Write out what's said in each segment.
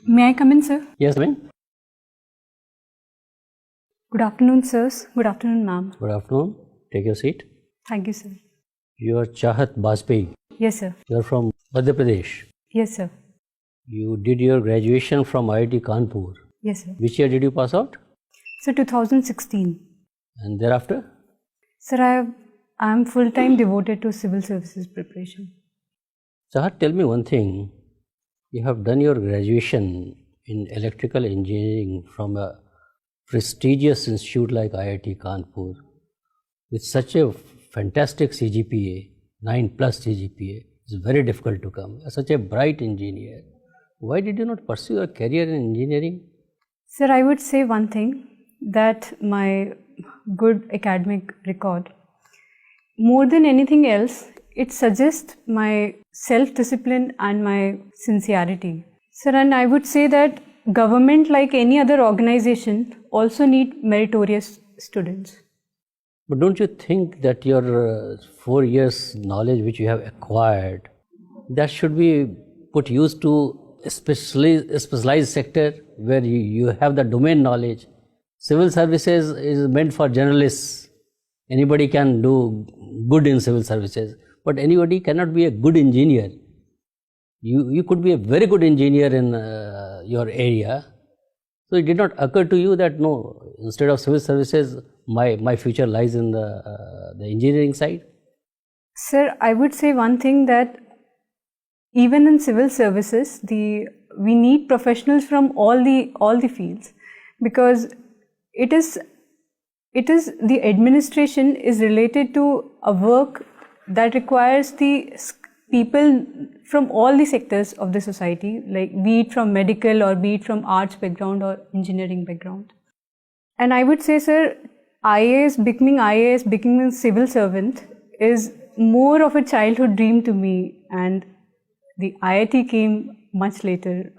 May I come in, sir? Yes, ma'am. Good afternoon, sirs. Good afternoon, ma'am. Good afternoon. Take your seat. Thank you, sir. You are Chahat Bajpayee. Yes, sir. You are from Madhya Pradesh. Yes, sir. You did your graduation from IIT Kanpur. Yes, sir. Which year did you pass out? Sir, 2016. And thereafter? Sir, I am full-time devoted to civil services preparation. Chahat, tell me one thing. You have done your graduation in electrical engineering from a prestigious institute like IIT Kanpur with such a fantastic CGPA, 9+ CGPA. It's very difficult to come. You're such a bright engineer. Why did you not pursue a career in engineering? Sir, I would say one thing, that my good academic record, more than anything else, it suggests my self-discipline and my sincerity. Sir, and I would say that government, like any other organization, also need meritorious students. But don't you think that your 4 years knowledge which you have acquired, that should be put use to a specialized sector where you have the domain knowledge? Civil services is meant for journalists. Anybody can do good in civil services, but anybody cannot be a good engineer. You could be a very good engineer in your area. So it did not occur to you that no, instead of civil services, my future lies in the engineering side? Sir, I would say one thing, that even in civil services, we need professionals from all the fields, because it is the administration is related to a work that requires the people from all the sectors of the society, like be it from medical or be it from arts background or engineering background. And I would say, sir, becoming a civil servant is more of a childhood dream to me, and the IIT came much later.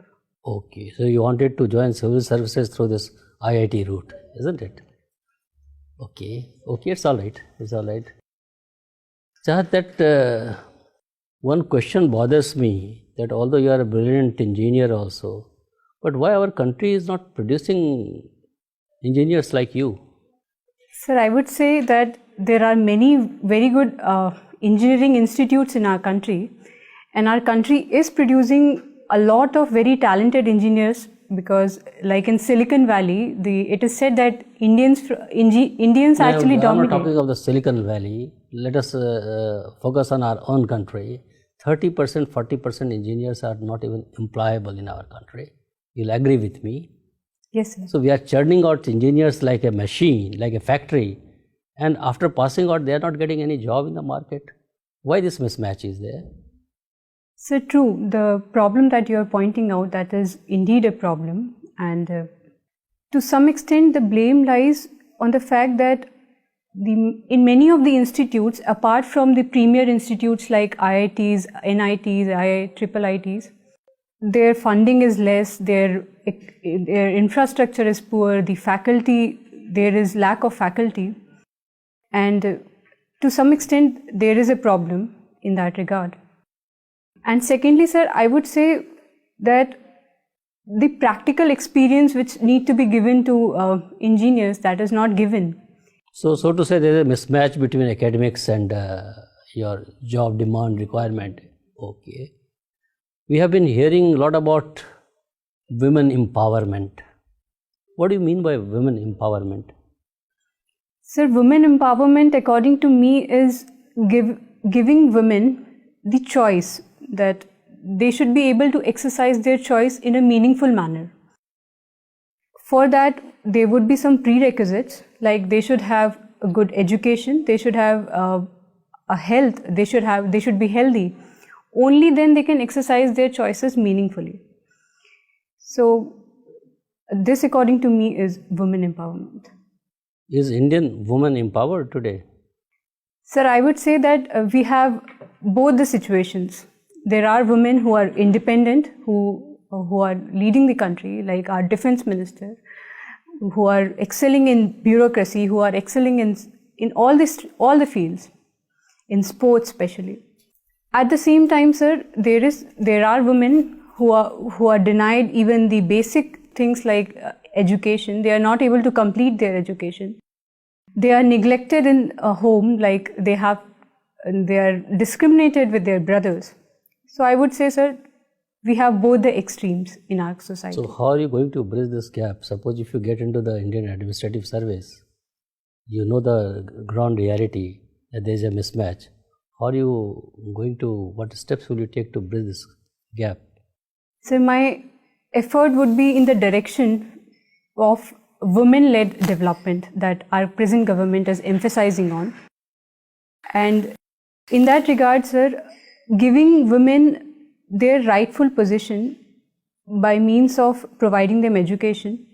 Okay, so you wanted to join civil services through this IIT route, isn't it? Okay, it's all right. Chahat, that one question bothers me, that although you are a brilliant engineer also, but why our country is not producing engineers like you? Sir, I would say that there are many very good engineering institutes in our country, and our country is producing a lot of very talented engineers, because like in Silicon Valley, it is said that Indians actually dominate. I'm not talking of the Silicon Valley. Let us focus on our own country. 30%, 40% engineers are not even employable in our country. You'll agree with me? Yes, sir. So we are churning out engineers like a machine, like a factory, and after passing out, they are not getting any job in the market. Why this mismatch is there? So true, the problem that you are pointing out, that is indeed a problem, and to some extent the blame lies on the fact that in many of the institutes, apart from the premier institutes like IITs, NITs, IIITs, their funding is less, their infrastructure is poor, there is lack of faculty, and to some extent there is a problem in that regard. And secondly, sir, I would say that the practical experience which need to be given to engineers, that is not given. So to say, there is a mismatch between academics and your job demand requirement. Okay. We have been hearing a lot about women empowerment. What do you mean by women empowerment? Sir, women empowerment, according to me, is giving women the choice, that they should be able to exercise their choice in a meaningful manner. For that, there would be some prerequisites, like they should have a good education, they should have a health, they should be healthy. Only then they can exercise their choices meaningfully. So this, according to me, is women empowerment. Is Indian woman empowered today? Sir, I would say that we have both the situations. There are women who are independent, who are leading the country, like our defense minister, who are excelling in bureaucracy, who are excelling in all the fields, in sports especially. At the same time, sir, there are women who are denied even the basic things like education. They are not able to complete their education. They are neglected in a home, like they are discriminated with their brothers. So I would say, sir, we have both the extremes in our society. So how are you going to bridge this gap? Suppose if you get into the Indian administrative service, you know the ground reality that there is a mismatch. How are you going to, what steps will you take to bridge this gap? So my effort would be in the direction of women-led development that our present government is emphasizing on. And in that regard, sir, giving women their rightful position by means of providing them education,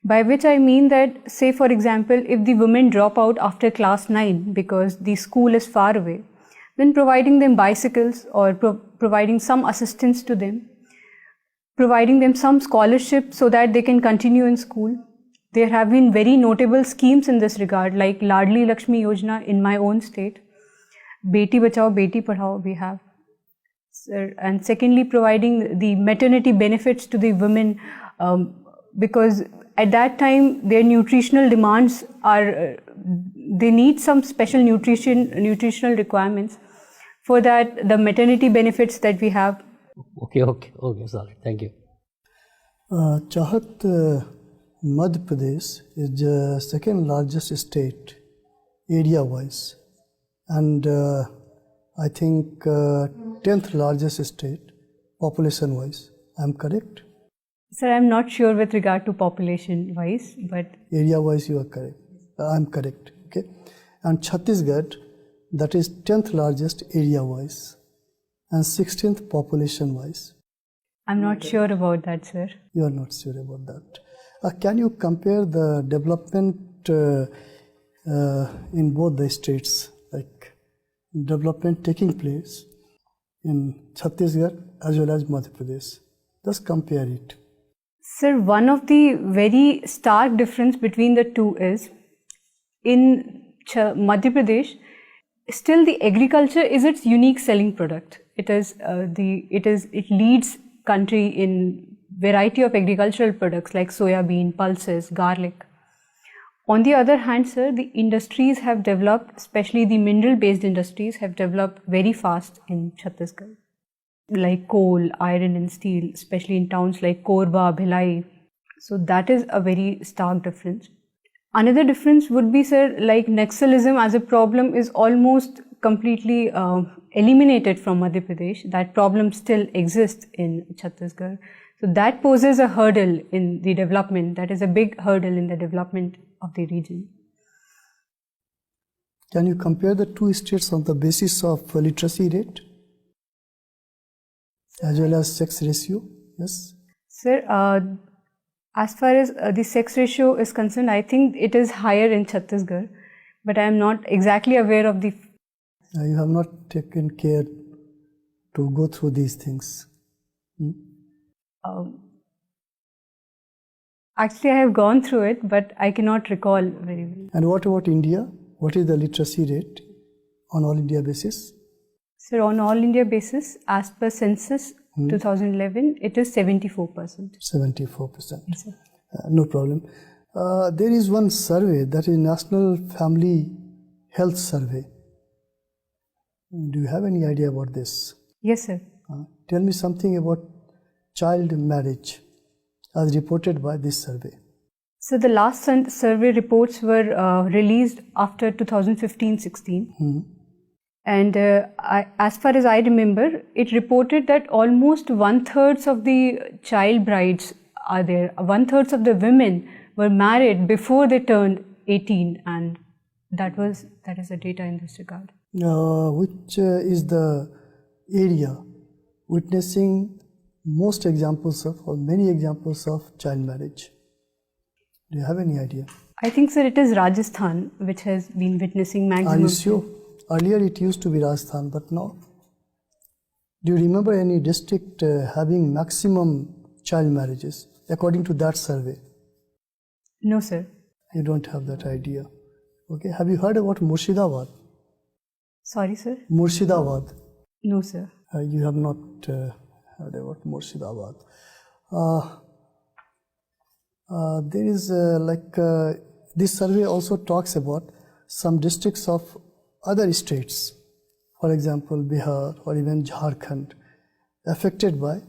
by which I mean that, say for example, if the women drop out after class 9 because the school is far away, then providing them bicycles or providing some assistance to them, providing them some scholarship so that they can continue in school. There have been very notable schemes in this regard, like Ladli Lakshmi Yojana in my own state, Beti Bachao, Beti Padhao we have. And secondly, providing the maternity benefits to the women, because at that time their nutritional demands are, they need some special nutritional requirements. For that, the maternity benefits that we have. Okay, sorry, thank you. Chahat, Madhya Pradesh is the second largest state area-wise, and I think 10th largest state population-wise. I'm correct? Sir, I'm not sure with regard to population-wise, but area-wise you are correct. I'm correct. Okay, and Chhattisgarh, that is 10th largest area-wise and 16th population-wise. I'm not sure about that, sir. You are not sure about that. Can you compare the development in both the states, like development taking place in Chhattisgarh as well as Madhya Pradesh? Just compare it. Sir, one of the very stark difference between the two is, in Madhya Pradesh, still the agriculture is its unique selling product. It leads country in variety of agricultural products like soya bean, pulses, garlic. On the other hand, sir, the industries have developed, especially the mineral-based industries have developed very fast in Chhattisgarh, like coal, iron and steel, especially in towns like Korba, Bhilai. So that is a very stark difference. Another difference would be, sir, like Naxalism as a problem is almost completely eliminated from Madhya Pradesh. That problem still exists in Chhattisgarh. So that poses a hurdle in the development. That is a big hurdle in the development of the region. Can you compare the two states on the basis of literacy rate as well as sex ratio? Yes. Sir, as far as the sex ratio is concerned, I think it is higher in Chhattisgarh, but I am not exactly aware of the... You have not taken care to go through these things. Actually, I have gone through it, but I cannot recall very well. And what about India? What is the literacy rate on all India basis? Sir, on all India basis, as per census 2011, it is 74%. 74%. Yes, sir. No problem. There is one survey, that is National Family Health Survey. Do you have any idea about this? Yes, sir. Tell me something about child marriage as reported by this survey. So the last survey reports were released after 2015-16. And as far as I remember, it reported that almost 1/3 of the child brides are there. 1/3 of the women were married before they turned 18, and that is the data in this regard. Which is the area witnessing most examples of, or many examples of child marriage? Do you have any idea? I think, sir, it is Rajasthan which has been witnessing maximum. Are you sure? Earlier it used to be Rajasthan, but now. Do you remember any district having maximum child marriages according to that survey? No, sir. You don't have that idea. Okay. Have you heard about Murshidabad? Sorry, sir? Murshidabad. No, sir. You have not heard about Murshidabad. There is this survey also talks about some districts of other states, for example Bihar or even Jharkhand, affected by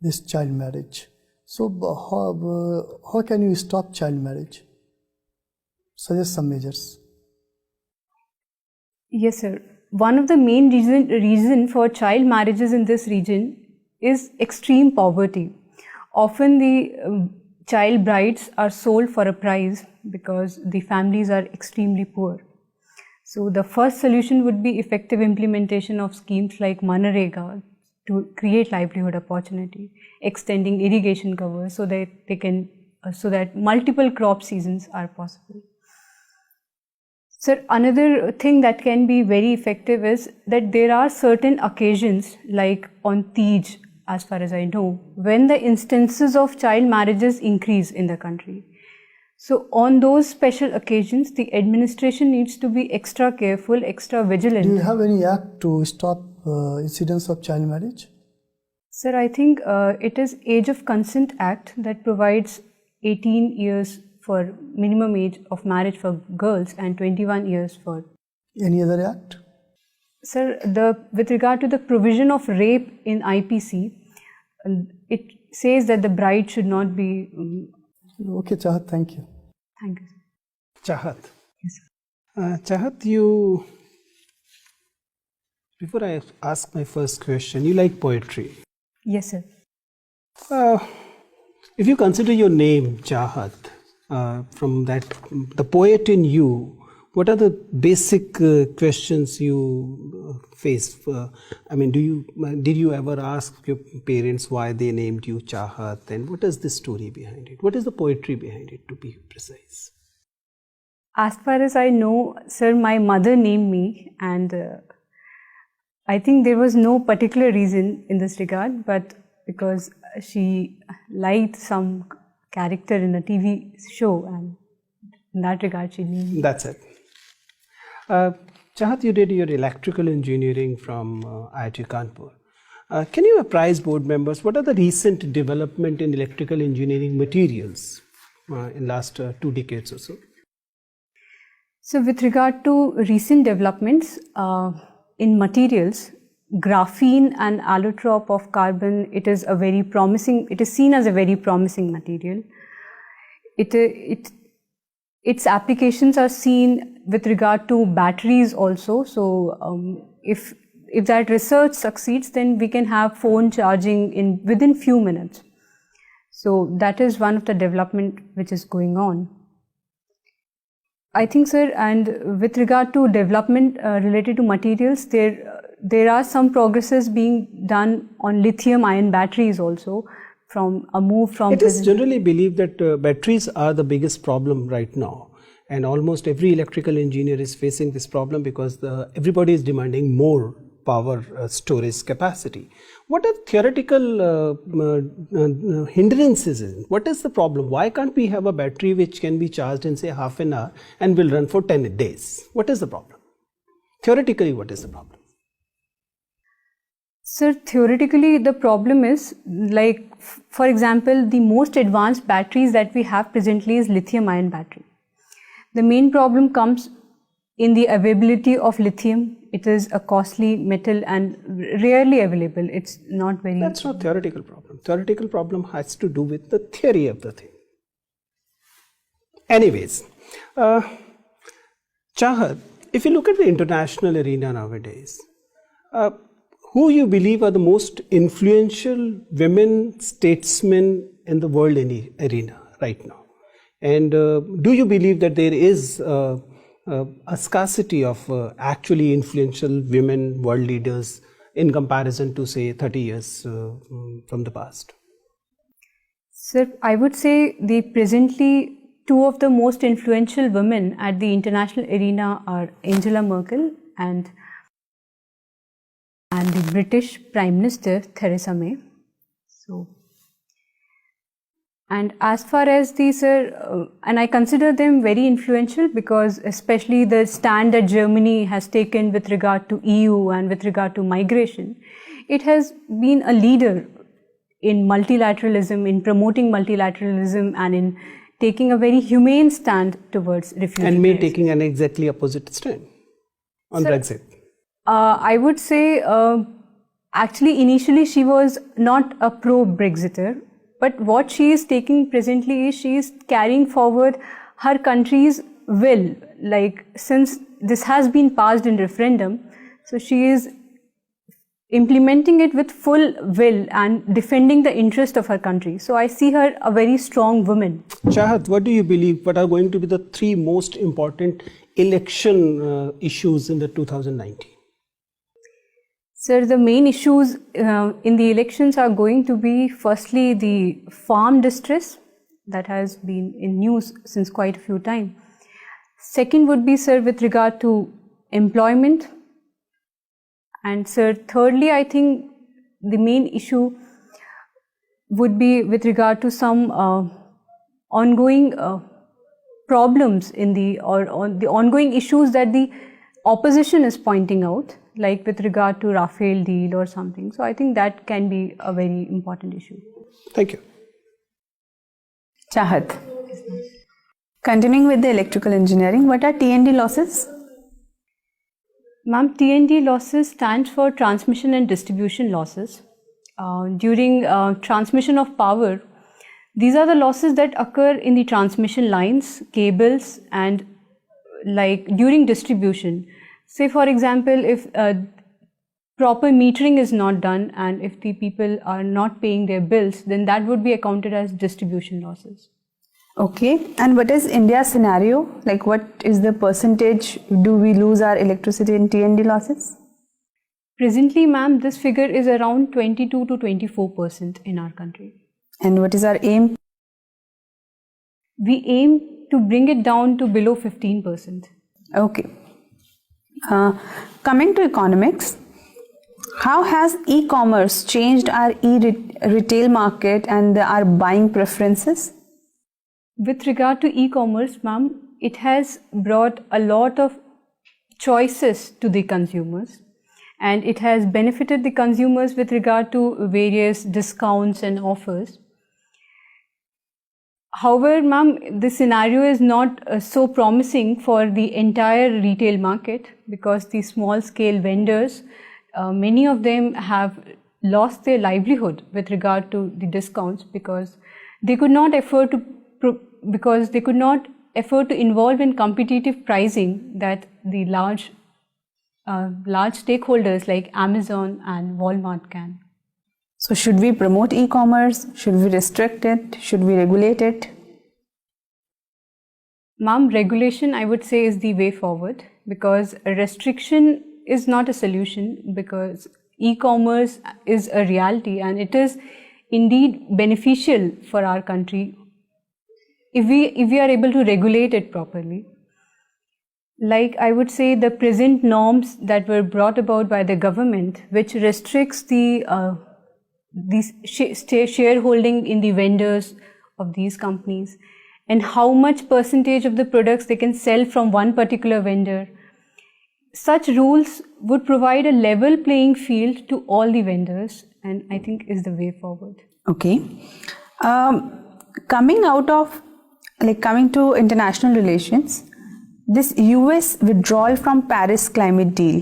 this child marriage. So how can you stop child marriage? Suggest some measures. Yes, sir. One of the main reason for child marriages in this region is extreme poverty. Often the child brides are sold for a price because the families are extremely poor. So the first solution would be effective implementation of schemes like Manrega to create livelihood opportunity, extending irrigation cover so that multiple crop seasons are possible. Sir, another thing that can be very effective is that there are certain occasions like on Tej, as far as I know, when the instances of child marriages increase in the country. So on those special occasions, the administration needs to be extra careful, extra vigilant. Do you have any act to stop incidence of child marriage? Sir, I think it is Age of Consent Act that provides 18 years for minimum age of marriage for girls and 21 years for... Any other act? Sir, with regard to the provision of rape in IPC, it says that the bride should not be... Okay, Chahat, thank you. Thank you, sir. Chahat. Yes, sir. Chahat, before I ask my first question, you like poetry. Yes, sir. If you consider your name, Chahat, from that, the poet in you, what are the basic questions you face? Did you ever ask your parents why they named you Chahat? And what is the story behind it? What is the poetry behind it, to be precise? As far as I know, sir, my mother named me, and I think there was no particular reason in this regard, but because she liked some character in a TV show, and in that regard she named me. That's it. Chahat, you did your electrical engineering from IIT Kanpur. Can you apprise board members what are the recent development in electrical engineering materials in last 2 decades or so? So with regard to recent developments in materials, graphene and allotrope of carbon, it is seen as a very promising material. Its applications are seen with regard to batteries also. So if that research succeeds, then we can have phone charging within few minutes. So that is one of the development which is going on. I think, sir, and with regard to development related to materials, there are some progresses being done on lithium-ion batteries also. It is generally believed that batteries are the biggest problem right now, and almost every electrical engineer is facing this problem because everybody is demanding more power storage capacity. What are theoretical hindrances in it? What is the problem? Why can't we have a battery which can be charged in say half an hour and will run for 10 days? What is the problem? Theoretically, what is the problem? Sir, theoretically, the problem is, like, for example, the most advanced batteries that we have presently is lithium-ion battery. The main problem comes in the availability of lithium. It is a costly metal and rarely available. It's not very... That's not theoretical problem. Theoretical problem has to do with the theory of the thing. Anyways, Chahat, if you look at the international arena nowadays, who you believe are the most influential women statesmen in the world arena right now? And do you believe that there is a scarcity of actually influential women world leaders in comparison to say 30 years from the past? Sir, I would say presently two of the most influential women at the international arena are Angela Merkel and the British Prime Minister Theresa May. And as far as and I consider them very influential because especially the stand that Germany has taken with regard to EU and with regard to migration, it has been a leader in multilateralism, in promoting multilateralism, and in taking a very humane stand towards refugees. And May taking an exactly opposite stand on Brexit. I would say, actually, initially she was not a pro-Brexiter, but what she is taking presently is she is carrying forward her country's will. Like, since this has been passed in referendum, so she is implementing it with full will and defending the interest of her country. So I see her a very strong woman. Chahat, what do you believe? What are going to be the three most important election issues in the 2019? Sir, the main issues in the elections are going to be, firstly, the farm distress that has been in news since quite a few times. Second would be, sir, with regard to employment. And sir, thirdly, I think the main issue would be with regard to some ongoing problems in the ongoing issues that the opposition is pointing out, like with regard to Rafale deal or something. So I think that can be a very important issue. Thank you. Chahat, continuing with the electrical engineering, what are T&D losses? Ma'am, T&D losses stands for transmission and distribution losses. During transmission of power, these are the losses that occur in the transmission lines, cables, and like during distribution. Say, for example, if proper metering is not done and if the people are not paying their bills, then that would be accounted as distribution losses. Okay, and what is India's scenario? Like, what is the percentage do we lose our electricity in T&D losses? Presently, ma'am, this figure is around 22 to 24% in our country. And what is our aim? We aim to bring it down to below 15%. Okay. Coming to economics, how has e-commerce changed our retail market and our buying preferences? With regard to e-commerce, ma'am, it has brought a lot of choices to the consumers, and it has benefited the consumers with regard to various discounts and offers. However, ma'am, this scenario is not so promising for the entire retail market, because the small scale vendors, many of them have lost their livelihood with regard to the discounts, because they could not afford to involve in competitive pricing that the large stakeholders like Amazon and Walmart can. So should we promote e-commerce? Should we restrict it? Should we regulate it? Ma'am, regulation, I would say, is the way forward, because a restriction is not a solution, because e-commerce is a reality and it is indeed beneficial for our country if we are able to regulate it properly. Like, I would say, the present norms that were brought about by the government, which restricts the shareholding in the vendors of these companies, and how much percentage of the products they can sell from one particular vendor. Such rules would provide a level playing field to all the vendors, and I think is the way forward. Okay. Coming to international relations, this US withdrawal from Paris climate deal,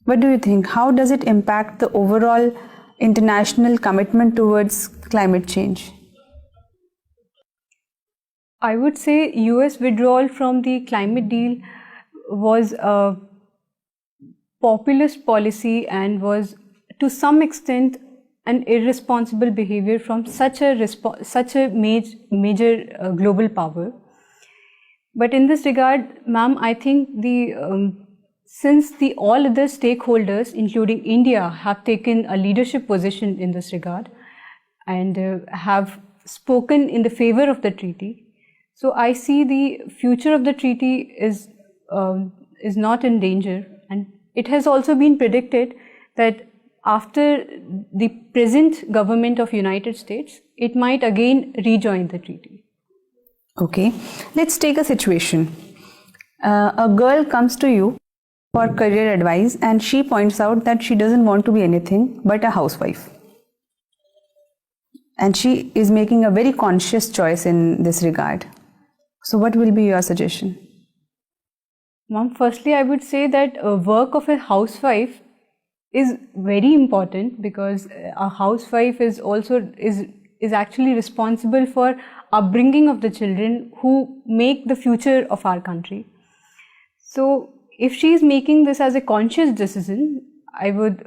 what do you think? How does it impact the overall international commitment towards climate change? I would say US withdrawal from the climate deal was a populist policy and was to some extent an irresponsible behavior from such a major global power. But in this regard, ma'am, I think since all other stakeholders, including India, have taken a leadership position in this regard and have spoken in the favor of the treaty, so I see the future of the treaty is not in danger. And it has also been predicted that after the present government of United States, it might again rejoin the treaty. Okay, let's take a situation. A girl comes to you for career advice and she points out that she doesn't want to be anything but a housewife. and she is making a very conscious choice in this regard. So what will be your suggestion? Mom, firstly, I would say that work of a housewife is very important, because a housewife is actually responsible for upbringing of the children who make the future of our country. So if she is making this as a conscious decision, I would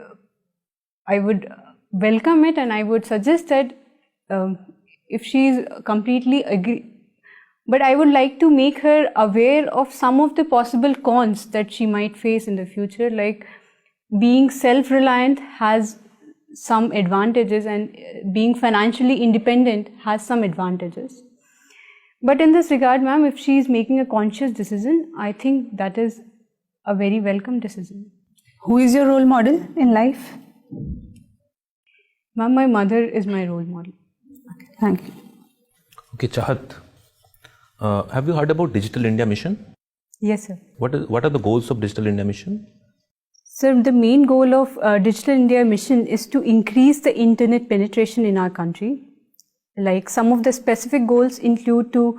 welcome it, and I would suggest that if she is completely agree, but I would like to make her aware of some of the possible cons that she might face in the future, like being self-reliant has some advantages, and being financially independent has some advantages. But in this regard, ma'am, if she is making a conscious decision, I think that is a very welcome decision. Who is your role model in life? Ma'am, my mother is my role model. Okay, thank you. Okay, Chahat, have you heard about Digital India Mission? Yes, sir. What are the goals of Digital India Mission? Sir, the main goal of Digital India Mission is to increase the internet penetration in our country. Like, some of the specific goals include to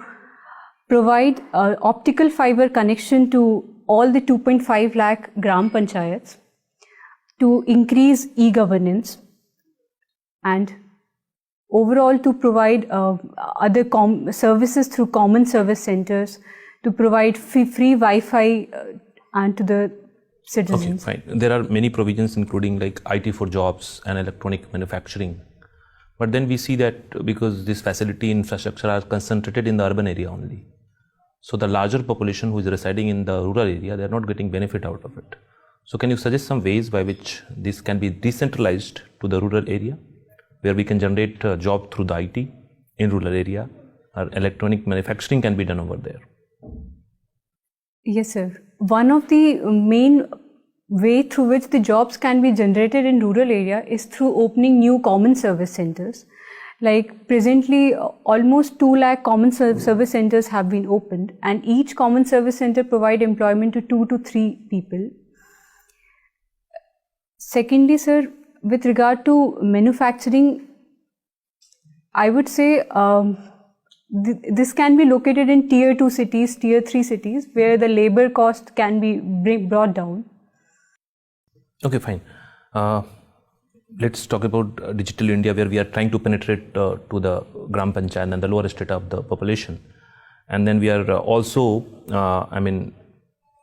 provide optical fiber connection to all the 2.5 lakh gram panchayats, to increase e-governance, and overall to provide other services through common service centers, to provide free Wi-Fi and to the citizens. Okay, fine. There are many provisions including like IT for jobs and electronic manufacturing. But then we see that because this facility infrastructure are concentrated in the urban area only. So the larger population who is residing in the rural area, they are not getting benefit out of it. So can you suggest some ways by which this can be decentralized to the rural area, where we can generate a job through the IT in rural area, or electronic manufacturing can be done over there? Yes, sir. One of the main way through which the jobs can be generated in rural area is through opening new common service centers. Like, presently almost 2 lakh common service centers have been opened, and each common service center provide employment to 2 to 3 people. Secondly, sir, with regard to manufacturing, I would say this can be located in tier 2 cities, tier 3 cities, where the labor cost can be brought down. Okay, fine. Let's talk about Digital India, where we are trying to penetrate to the Gram Panchayat and the lower strata of the population. And then we are also,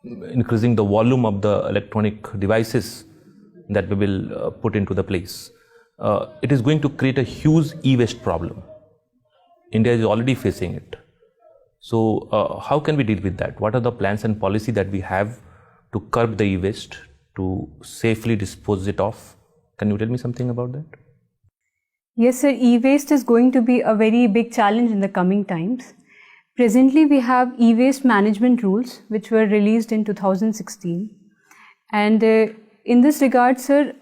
increasing the volume of the electronic devices that we will put into the place. It is going to create a huge e-waste problem. India is already facing it. So how can we deal with that? What are the plans and policy that we have to curb the e-waste, to safely dispose it off? Can you tell me something about that? Yes, sir. E-waste is going to be a very big challenge in the coming times. Presently, we have e-waste management rules, which were released in 2016. And in this regard, sir,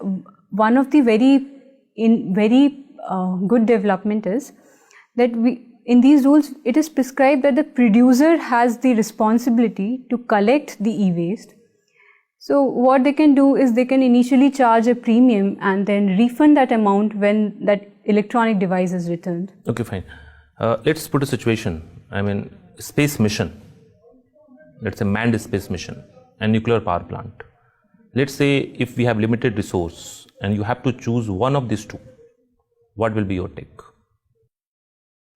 one of the very good development is that in these rules, it is prescribed that the producer has the responsibility to collect the e-waste. So what they can do is they can initially charge a premium and then refund that amount when that electronic device is returned. Okay, fine. Let's put a situation, space mission, let's say manned space mission and nuclear power plant. Let's say if we have limited resource and you have to choose one of these two, what will be your take?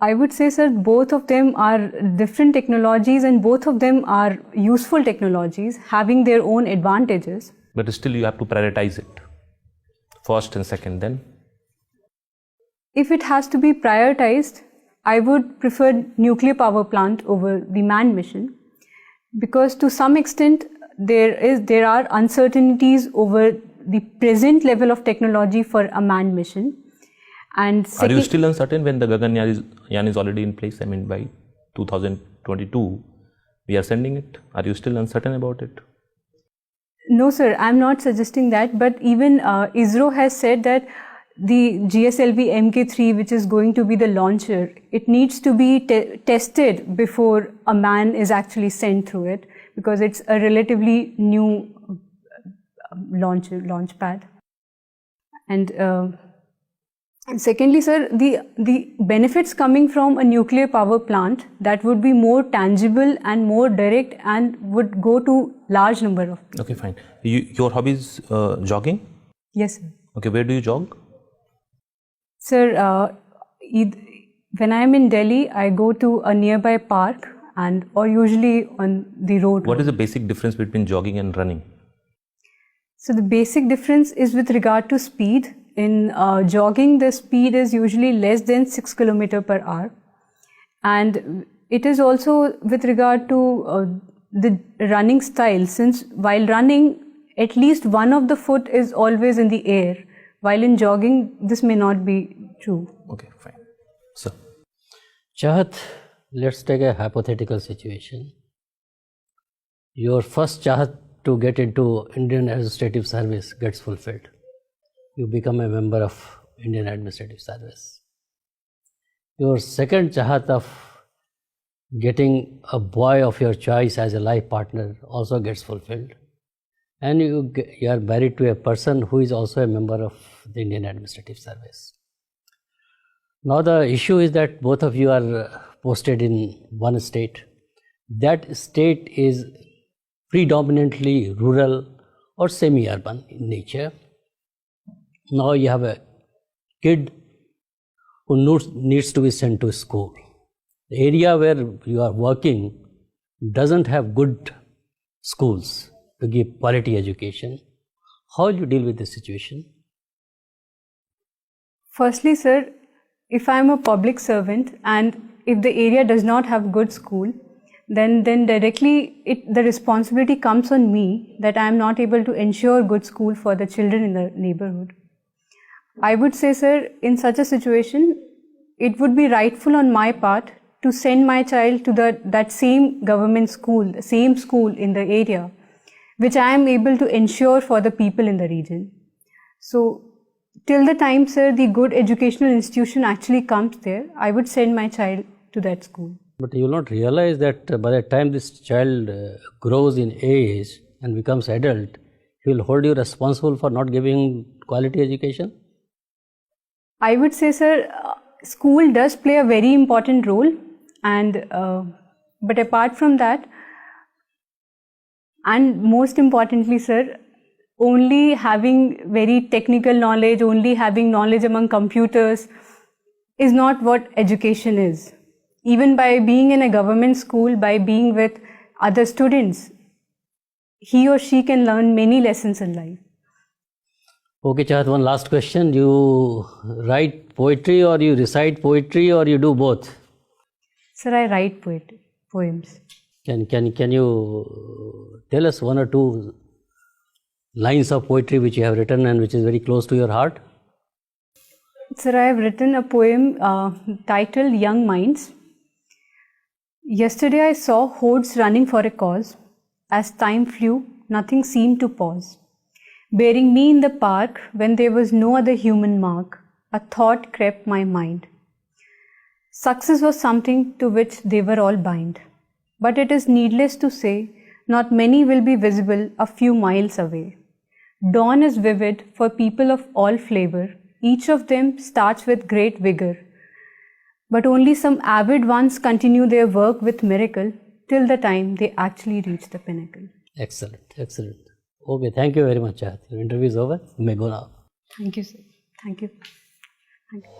I would say, sir, both of them are different technologies and both of them are useful technologies, having their own advantages. But still you have to prioritize it, first and second then? If it has to be prioritized, I would prefer nuclear power plant over the manned mission, because to some extent there are uncertainties over the present level of technology for a manned mission. And are you still uncertain when the Gaganyaan is already in place? By 2022, we are sending it. Are you still uncertain about it? No, sir, I'm not suggesting that. But even ISRO has said that the GSLV Mk3, which is going to be the launcher, it needs to be tested before a man is actually sent through it, because it's a relatively new launch pad. And And secondly, sir, the benefits coming from a nuclear power plant, that would be more tangible and more direct and would go to large number of people. Okay, fine. Your hobby is jogging? Yes, sir. Okay, where do you jog? Sir, when I am in Delhi, I go to a nearby park or usually on the road. What is the basic difference between jogging and running? So the basic difference is with regard to speed. In jogging, the speed is usually less than 6 km per hour. And it is also with regard to the running style, since while running, at least one of the foot is always in the air, while in jogging, this may not be true. Okay, fine. So, Chahat, let's take a hypothetical situation. Your first chahat to get into Indian Administrative Service gets fulfilled. You become a member of Indian Administrative Service. Your second chahat of getting a boy of your choice as a life partner also gets fulfilled. And you are married to a person who is also a member of the Indian Administrative Service. Now the issue is that both of you are posted in one state. That state is predominantly rural or semi-urban in nature. Now you have a kid who needs to be sent to school. The area where you are working doesn't have good schools to give quality education. How will you deal with this situation? Firstly, sir, if I am a public servant and if the area does not have good school, then directly the responsibility comes on me that I am not able to ensure good school for the children in the neighborhood. I would say, sir, in such a situation, it would be rightful on my part to send my child to that same government school, the same school in the area, which I am able to ensure for the people in the region. So, till the time, sir, the good educational institution actually comes there, I would send my child to that school. But you will not realize that by the time this child grows in age and becomes adult, he will hold you responsible for not giving quality education? I would say, sir, school does play a very important role, and but apart from that, and most importantly, sir, only having very technical knowledge, only having knowledge among computers is not what education is. Even by being in a government school, by being with other students, he or she can learn many lessons in life. Okay, Chahat, one last question. You write poetry or you recite poetry or you do both? Sir, I write poems. Can you tell us one or two lines of poetry which you have written and which is very close to your heart? Sir, I have written a poem titled Young Minds. Yesterday I saw hordes running for a cause. As time flew, nothing seemed to pause. Bearing me in the park when there was no other human mark, a thought crept my mind. Success was something to which they were all bind. But it is needless to say, not many will be visible a few miles away. Dawn is vivid for people of all flavor. Each of them starts with great vigor. But only some avid ones continue their work with miracle till the time they actually reach the pinnacle. Excellent, excellent. Okay, thank you very much, Chahat. Your interview is over. You may go now. Thank you, sir. Thank you. Thank you.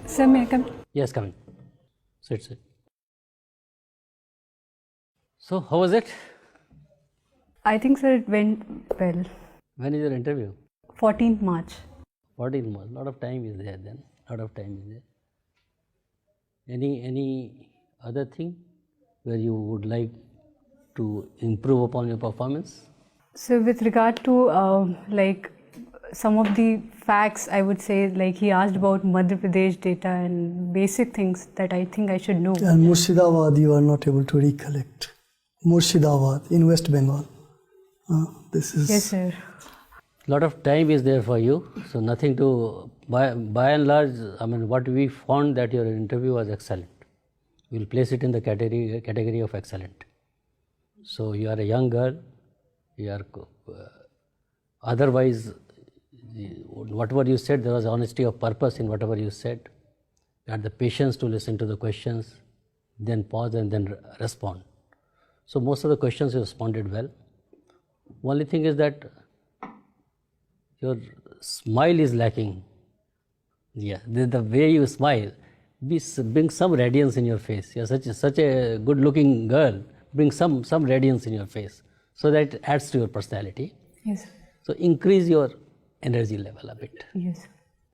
Sir, may I come? Yes, come in. Sit. So, how was it? I think, sir, it went well. When is your interview? 14th March. 14 months. Lot of time is there then. Any other thing where you would like to improve upon your performance? So with regard to like some of the facts, I would say, like he asked about Madhya Pradesh data and basic things that I think I should know. And Murshidabad you are not able to recollect. Murshidabad in West Bengal. This is... Yes, sir. Lot of time is there for you, so nothing to, by and large, I mean, what we found that your interview was excellent. We'll place it in the category of excellent. So you are a young girl, you are Otherwise, whatever you said, there was honesty of purpose in whatever you said. You had the patience to listen to the questions, then pause and then respond. So most of the questions you responded well. Only thing is that your smile is lacking. Yeah, the way you smile, bring some radiance in your face. You're such a good-looking girl. Bring some radiance in your face, so that it adds to your personality. Yes. So increase your energy level a bit. Yes.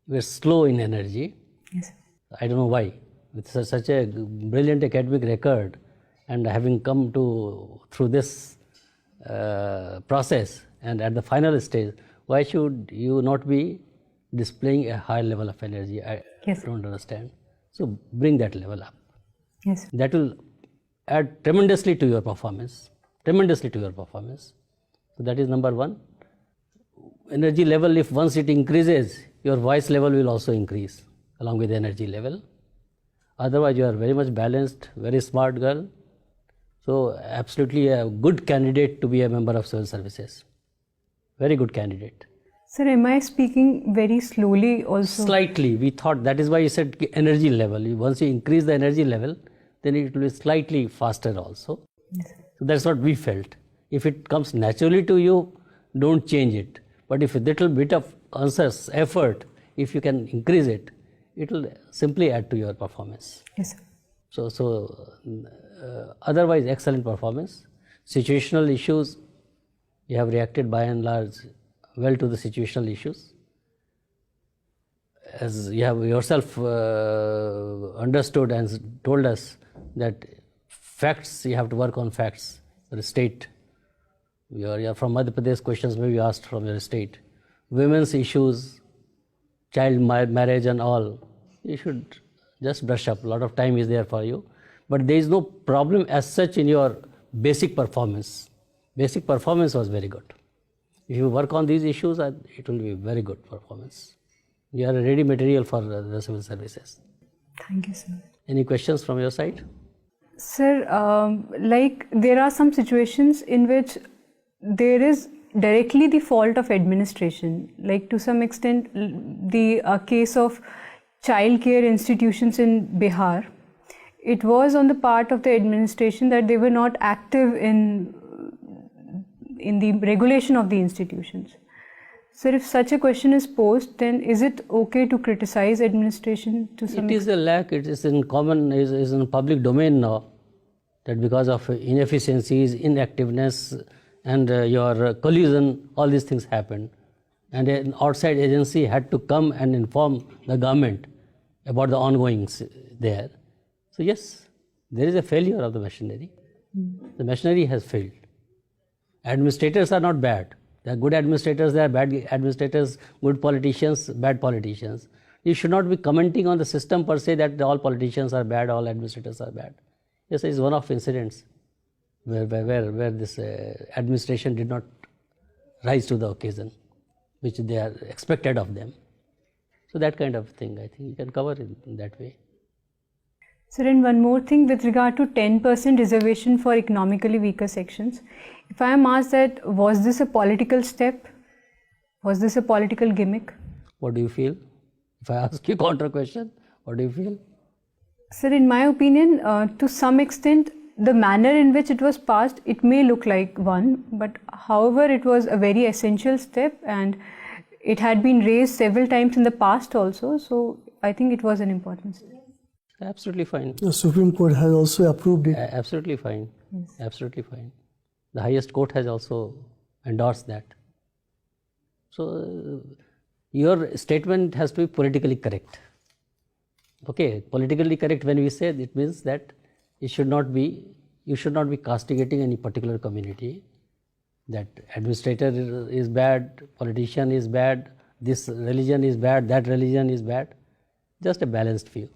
You are slow in energy. Yes. I don't know why. With such a brilliant academic record, and having come through this process, and at the final stage, why should you not be displaying a high level of energy? I don't understand. So bring that level up. Yes. That will add tremendously to your performance. Tremendously to your performance. So that is number one. Energy level, if once it increases, your voice level will also increase along with the energy level. Otherwise, you are very much balanced, very smart girl. So absolutely a good candidate to be a member of civil services. Very good candidate. Sir, am I speaking very slowly also? Slightly. We thought that is why you said energy level. Once you increase the energy level, then it will be slightly faster also. Yes. So that's what we felt. If it comes naturally to you, don't change it. But if a little bit of answers, effort, if you can increase it, it will simply add to your performance. Yes. So otherwise, excellent performance. Situational issues, you have reacted by and large well to the situational issues. As you have yourself understood and told us that facts, you have to work on facts. The state, you are from Madhya Pradesh, questions may be asked from your state. Women's issues, child marriage and all, you should just brush up. A lot of time is there for you. But there is no problem as such in your basic performance. Basic performance was very good. If you work on these issues, it will be very good performance. You are a ready material for the civil services. Thank you, sir. Any questions from your side? Sir, like there are some situations in which there is directly the fault of administration. Like to some extent, the case of child care institutions in Bihar, it was on the part of the administration that they were not active in the regulation of the institutions. Sir, if such a question is posed, then is it okay to criticize administration to some extent? It is a lack, it is in common, is in public domain now, that because of inefficiencies, inactiveness and your collusion, all these things happened. And an outside agency had to come and inform the government about the ongoings there. So yes, there is a failure of the machinery. The machinery has failed. Administrators are not bad. There are good administrators, there are bad administrators, good politicians, bad politicians. You should not be commenting on the system per se that all politicians are bad, all administrators are bad. Yes, it is one of incidents where this administration did not rise to the occasion which they are expected of them. So that kind of thing, I think you can cover it in that way. Sir, and one more thing with regard to 10% reservation for economically weaker sections. If I am asked that, was this a political step? Was this a political gimmick? What do you feel? If I ask you counter question, what do you feel? Sir, in my opinion, to some extent, the manner in which it was passed, it may look like one, but however, it was a very essential step and it had been raised several times in the past also, so I think it was an important step. Absolutely fine. The Supreme Court has also approved it. Absolutely fine. Yes. Absolutely fine. The highest court has also endorsed that. So your statement has to be politically correct. Okay, politically correct when we say, it means that you should not be castigating any particular community. That administrator is bad, politician is bad, this religion is bad, that religion is bad. Just a balanced view.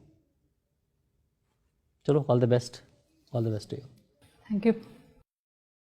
Chalo, all the best. All the best to you. Thank you.